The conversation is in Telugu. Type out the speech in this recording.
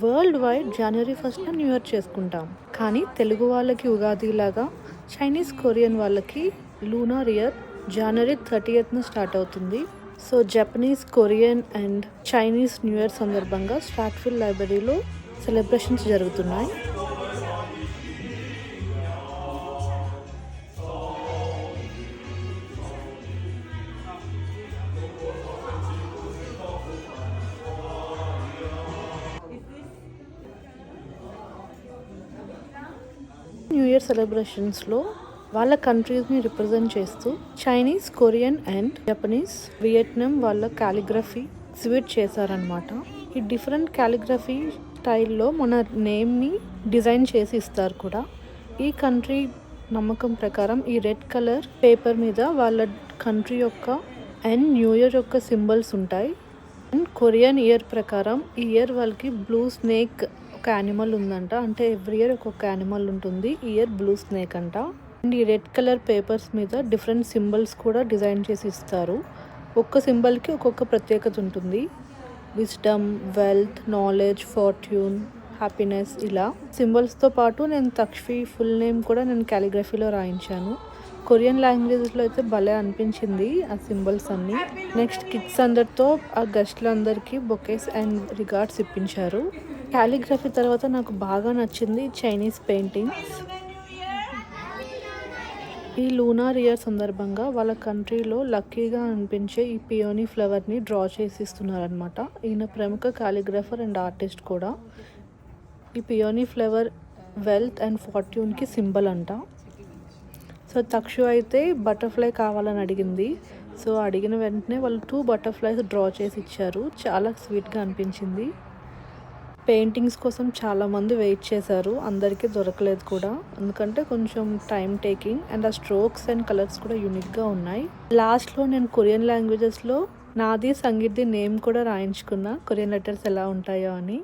వరల్డ్ వైడ్ జనవరి 1st న్యూ ఇయర్ చేసుకుంటాం. కానీ తెలుగు వాళ్ళకి ఉగాది లాగా చైనీస్ కొరియన్ వాళ్ళకి లూనార్ ఇయర్ జనవరి 30th స్టార్ట్ అవుతుంది. So Japanese, Korean and Chinese new year సందర్భంగా స్ట్రాట్ఫిల్ లైబ్రరీలో సెలబ్రేషన్స్ జరుగుతున్నాయి. న్యూ ఇయర్ సెలబ్రేషన్స్లో వాళ్ళ కంట్రీస్ని రిప్రజెంట్ చేస్తూ Chinese, Korean and Japanese, Vietnam వాళ్ళ కాలిగ్రఫీ ఎగ్జిబిట్ చేశారనమాట. ఈ డిఫరెంట్ కాలిగ్రఫీ స్టైల్లో మన నేమ్ని డిజైన్ చేసి ఇస్తారు కూడా. ఈ కంట్రీ నమ్మకం ప్రకారం ఈ రెడ్ కలర్ పేపర్ మీద వాళ్ళ కంట్రీ యొక్క అండ్ న్యూ ఇయర్ యొక్క సింబల్స్ ఉంటాయి. అండ్ కొరియన్ ఇయర్ ప్రకారం ఈ ఇయర్ వాళ్ళకి బ్లూ స్నేక్ ఒక యానిమల్ ఉందంట. అంటే ఎవ్రీ ఇయర్ ఒక్కొక్క యానిమల్ ఉంటుంది. ఈ ఇయర్ బ్లూ స్నేక్ అంట. అండ్ ఈ రెడ్ కలర్ పేపర్స్ మీద డిఫరెంట్ సింబల్స్ కూడా డిజైన్ చేసి ఇస్తారు. ఒక్క సింబల్కి ఒక్కొక్క ప్రత్యేకత ఉంటుంది. విజ్డమ్, వెల్త్, నాలెడ్జ్, ఫార్ట్యూన్, హ్యాపీనెస్, ఇలా సింబల్స్తో పాటు నేను తక్షి ఫుల్ నేమ్ కూడా నేను కాలిగ్రఫీలో రాయించాను. కొరియన్ లాంగ్వేజ్లో అయితే భలే అనిపించింది ఆ సింబల్స్ అన్నీ. నెక్స్ట్ కిడ్స్ అందరితో ఆ గెస్ట్లందరికీ బొకేస్ అండ్ రిగార్డ్స్ ఇప్పించారు. కాలిగ్రఫీ తర్వాత నాకు బాగా నచ్చింది చైనీస్ పెయింటింగ్స్. ఈ లూనార్ ఇయర్ సందర్భంగా వాళ్ళ కంట్రీలో లక్కీగా అనిపించే ఈ పియోనీ ఫ్లవర్ని డ్రా చేసి ఇస్తున్నారనమాట. ఈయన ప్రముఖ కాలిగ్రాఫర్ అండ్ ఆర్టిస్ట్ కూడా. ఈ పియోనీ ఫ్లవర్ వెల్త్ అండ్ ఫార్ట్యూన్కి సింబల్ అంట. సో తక్షు అయితే బటర్ఫ్లై కావాలని అడిగింది. సో అడిగిన వెంటనే వాళ్ళు 2 బటర్ఫ్లైస్ డ్రా చేసి ఇచ్చారు. చాలా స్వీట్గా అనిపించింది. పెయింటింగ్స్ కోసం చాలామంది వెయిట్ చేశారు. అందరికీ దొరకలేదు కూడా, ఎందుకంటే కొంచెం టైం టేకింగ్ అండ్ ఆ స్ట్రోక్స్ అండ్ కలర్స్ కూడా యూనిక్గా ఉన్నాయి. లాస్ట్లో నేను కొరియన్ లాంగ్వేజెస్లో నాది, సంగీత్ది నేమ్ కూడా రాయించుకున్నా, కొరియన్ లెటర్స్ ఎలా ఉంటాయో అని.